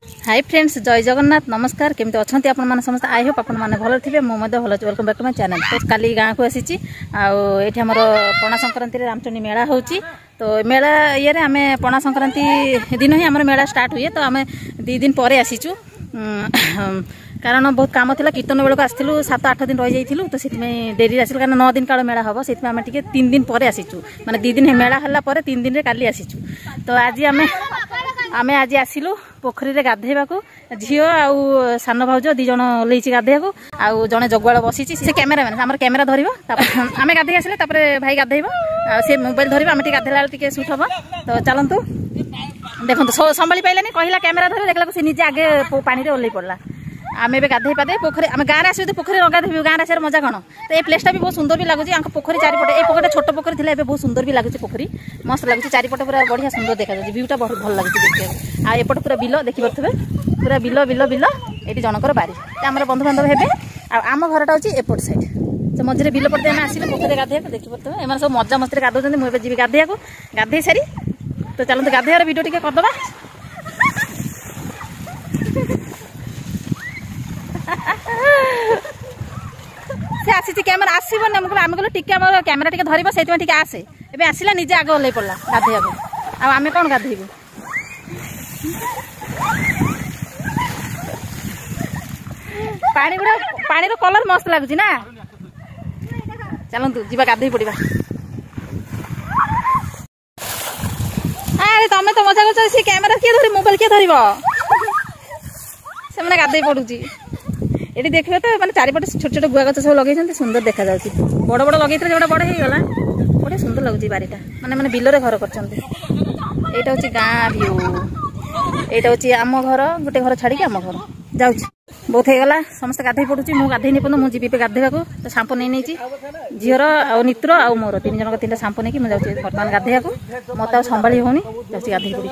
Hi friends, जय जगन्नाथ, नमस्कार। केमती अच्छा आपण समस्त आई होप आपण मैंने भल थे। मुझे भल अच्छी। Welcome back to my channel. तो काली गाँव को आसी आठ आम पणा संक्रांति रामचंडी मेला हो। तो मेला ये आम पणा संक्रांति दिन ही आम मेला स्टार्ट हुए। तो आम 2 दिन पर आसीचु कारण बहुत काम था। कीर्तन बेलू आसलु 7-8 दिन रही जाइलु। तो डेरी आसल कारण 9 दिन काल मेला हम। से 3 दिन पर आसीचु माने 2 दिन मेला हला 3 दिन काली आसीचु। तो आज आम आज आसिलु पोखरी रे गाधेबा को। झील आउ सान भाउज 2 जण ओल्लैची गाधेबा आउ जड़े जगुआल बसी से कैमेरामैन आम कैमेरा धरब। आम गाधे आसिले भाई गाधेब से मोबाइल धरब। आम गाधेला टे सुट हम। तो चलतु देखो संभाली पाइलानी कहला कैमेरा धर देखला से निजे आगे पानी रे ओल्लै पड़ला। आम ए गाधे पाधे पोखरी आम गाँव आस पोखरी गाधे गाँव आसार मजा कौन। तो ये प्लेसटा भी बहुत सुंदर भी लगुच। पोखरी चारिपटे ये पोखरी छोट पोखरी थी बहुत सुंदर भी लगुच। पोखरी मस्त लगुच। चारिपटे पूरा बढ़िया सुंदर देखा जाए। व्यूटा बहुत भल लगे देखिए। आएपटे पूरा बिल देखिपे पूरा बिल बिल बिल ये जनकर बारी आम बंधु बांधव हे। आम घरटा हूँ एपट साइड तो मझे बिल पड़ते आम आसिले पोखरी गाधे देखिपे एम सब मजा मस्ती गाधुच्च। मुझे जी गाधे गाधे सारी। तो चलते गाधेर वीडियो टी करदे। से आसी कैमेरा आसबन आम कहूँ टी कैमेरा टी धरब से आसे ए आसला निजे आगे ओल्लै पड़ा गाधे आम कौन गाधेबू। पानी गुड़ा पानी कलर मस्त लगुच ना। चलतु जी गाधे पड़ा। अरे तुम तो मजा कर सी कैमेरा किए धर मोबाइल किए धरब से गाधे पड़ुची। ये देखिए तो मैंने चारिपटे छोट छोट गुआ गच सब लगे सुंदर देखा जाए। बड़ बड़ लगे जो बड़ होगा बढ़िया सुंदर लगुच। बारीटा माने माने बिलरे घर कर। यहाँ हूँ गाँ भ्यू। यहाँ हूँ आम घर गोटे घर छाड़ी आम घर जाऊँ बहुत होगा। समस्त गाधे पड़ुची। मुझे गाधे नहीं पड़े मुझे जी गाधेबा तो सांपो नहीं झीर आ नित्र आ मोर 3 जन 3टा सांपो नहीं मुझे बर्तमान गाधेबा मत संभाली होनी जाऊँ गाधे पड़ी।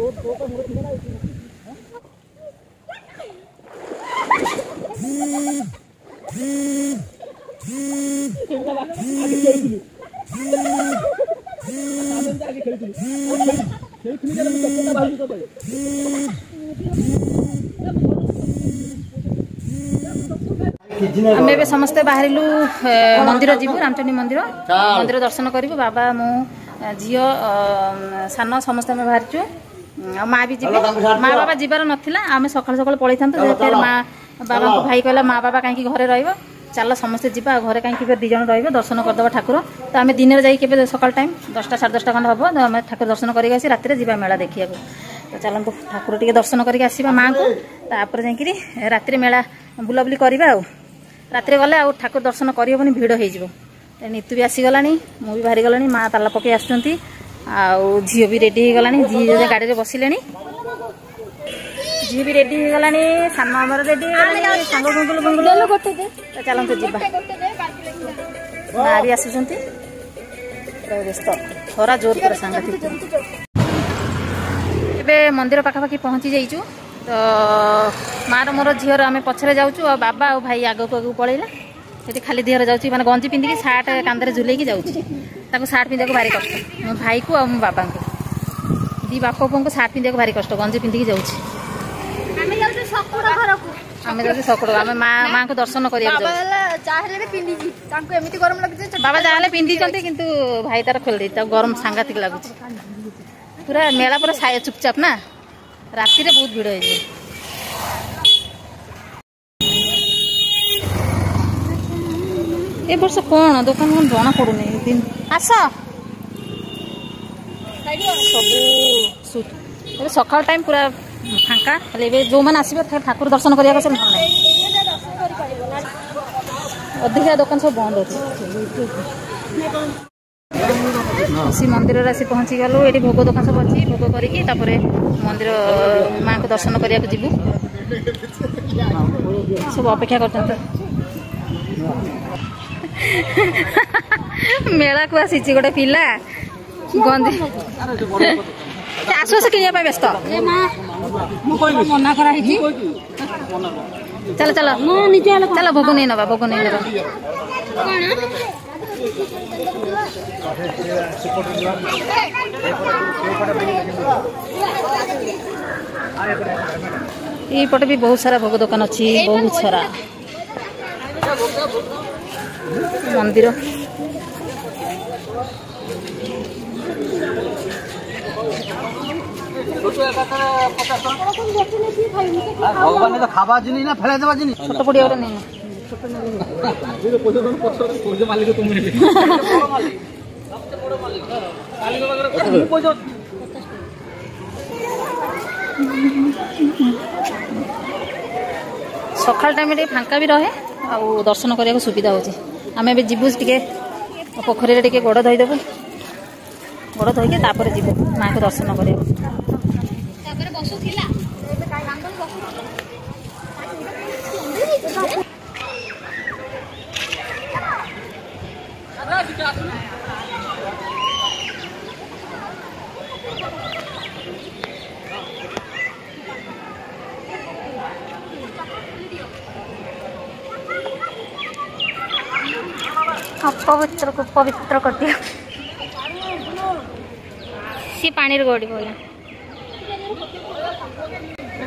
आमे बे समस्ते बाहरिलु मंदिर जीवु रामचंडी मंदिर मंदिर दर्शन करू बाबा मु झील सान समस्ते आम बाहर माँ भी जीवे माँ बाबा जीवार नाला आम सका सका पलि था माँ बाबा को भाई कहला माँ बाबा कहीं घरे रहा चल समस्ते जीवा घरे कहीं फिर 2 जन रही दर्शन करदे ठाकुर तो आम दिन में जाए सका टाइम 10टा 10:30 खंड हम आम ठाकुर दर्शन करके आसी रात जा मेला देखा तो चलते ठाकुर टे दर्शन करके आसवा माँ को तापर जाकि रात मेला बुलाबुली करवा रात गले आ ठाकुर दर्शन करहबनी भिड़ हो नीतू भी आसीगला मु भी बाहरी गला माँ ताला पकई आसुँच झील भी रेडी हो गला झी गाड़ी में बसिले झी भी रेडी हो गला सान आमर रेडी सांग गुंगुल गुंगुल तो चलते जीवा माँ भी आसुँच व्यस्त खरा जोर पर सांघातिक ए मंदिर पाखापाखि पहुँची जाइचु तो माँ मोर झीर आम पछरे जाऊँ आ बाबा आ भाई आगक आगू पलैला से खाली देहर जाऊँ मैंने गंजी पिंधिकी सार्ट कांधे झुलेकी जाऊँ सार्ट पिंधा भारी कष्ट मो भाई को मो बाबा को 2 बाप पुओं को सार्ट पिंधा भारी कष्ट गंजी पिंधिकी जाऊँ आम जाऊँ सकुड़ आम माँ को दर्शन करा बाबा जहाँ पिंधि किंतु भाई तार खोल दे गरम सांघातिक लगुच पूरा मेला पूरा चुपचाप ना राति रे बहुत भिड़ हो ए वर्ष कौन दुकान कौन जना पड़ूनी दिन आस सब सकाल टाइम पूरा फांका जो मैंने आसवे ठाकुर दर्शन करने अधिका दुकान सब बंद अच्छी मंदिर आसी पहुँची गलु ये भोग दुकान सब अच्छी भोग करके मंदिर माँ को दर्शन करने जीवु सब अपेक्षा कर मेला को आसी गोटे पिला गंजी आसु आस कि व्यस्त मना कर चल चल चल भोग नहीं नवा भोग नहीं नवा ये पटे भी बहुत सारा भोग दुकान अच्छी बहुत सारा मंदिर भगवान तो खावा जिनी ना फेला देवा जिनी छोट पड़िया वाला नहीं सकाल टाइम फांका भी रहे आ दर्शन करने सुविधा होची आम जीवु टे पोखरी टे गोड़ धोईदेबू गोड़ धोईके तापर जीवु माँ को दर्शन कर पवित्र को पवित्र कर दिया सी पानी गोड़ी बोला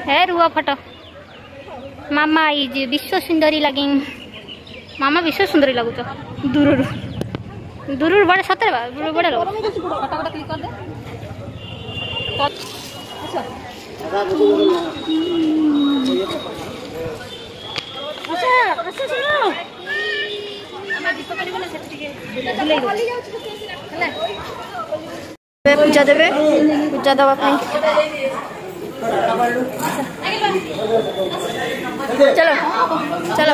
हे रुआ फटो मामा ये विश्व सुंदरी लगे मामा विश्व सुंदरी लगुच दूर दूर बड़े सतरे बड़े लोग क्लिक कर दे पूजा देवे पूजा दवा चलो चलो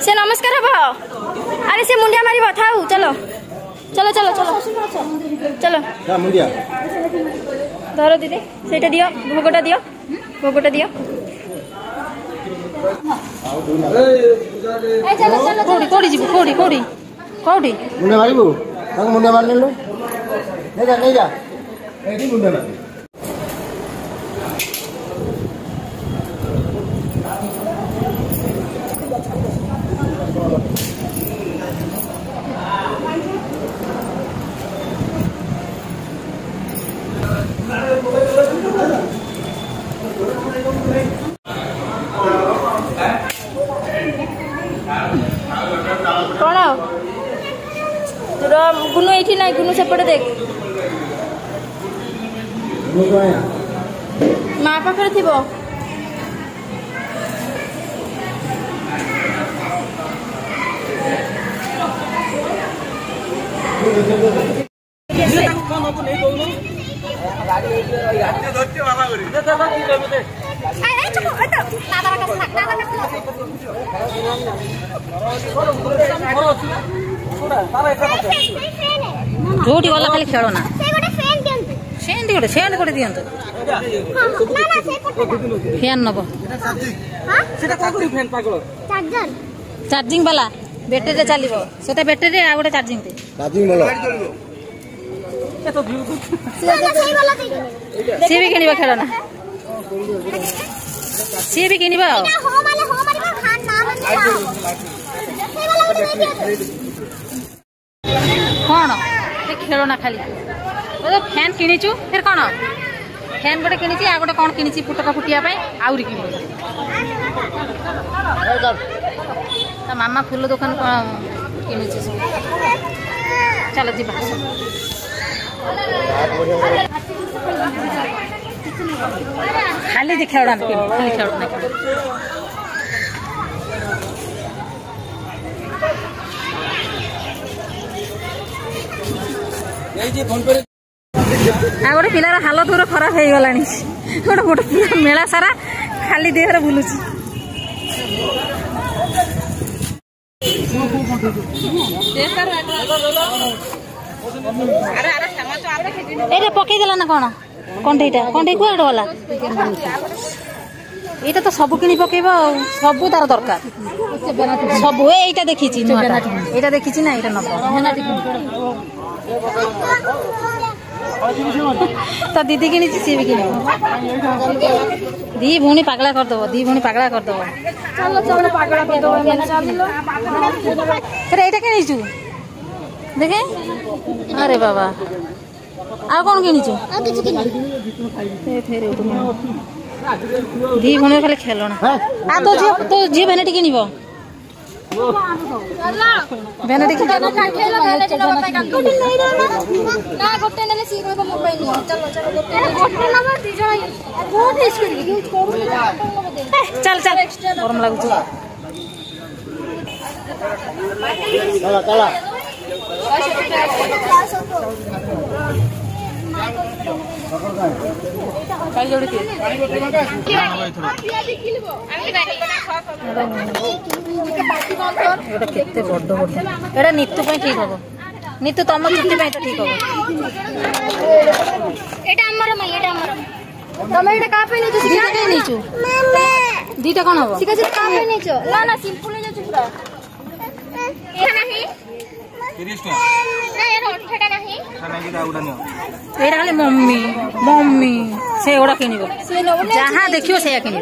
से नमस्कार हम अरे से मुंडिया मारी था चलो चलो चलो चलो चलो धर दीदी से दियो भोगटा दियो भोगटा दियो कोड़ी कोड़ी जीव कोड़ी कोड़ी कोड़ी मुंडिया मारिबो मुंडिया मारने लो नहीं जा एठी मुंडा ना कौन तोर गुनु ये ना गुनु सेपटे देख माँ पाखे थी जोटी गला खाली खेल ना सेंड गोटे दिंतु फैन नब चार्जिंग वाला बैटेरी चलो से बैटेरी आ गए चार्जिंग सी भी किणव खेल ना सी भी किणव कौन खेल ना खाली फैन किणीचु फिर कौन फैन गोटे कि आ गोटे कौन कि पुटका फुटिया आहरी कि मामा फूल दुकान कौन कि चलो जी खाली खेलना खाली खेलना आ गोटे पिलार हालत पूरा खराब हो गला गोटे गोटे पूरा मेला सारा खाली देह बुलूँ पकईदेला ना कौन कंठईटा कंठई कौन गला यहाँ तो सब कि पकेब सब तार दरकार सब यहीटा देखी यहाँ देखी ना यहाँ नब तो दीदी कि सी भी किण दी भूणी पगला करदब दी भूणी पगला करदब फिर यहाँ किणीचु देखे अरे बाबा आ कौन किणीचु दी भूणी खाली खेलना आ तो झी भेनेटी किणव भेनेटी चल चल गरम लगुच केते बड़ बड़ एटा नीतू ठीक हम नीतू तुम छुट्टी तो ठीक हम दीटा कौन हम खाली मम्मी मम्मी से गुड़ा किण जहाँ देखियो से किण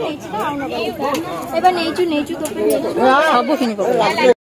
सब किण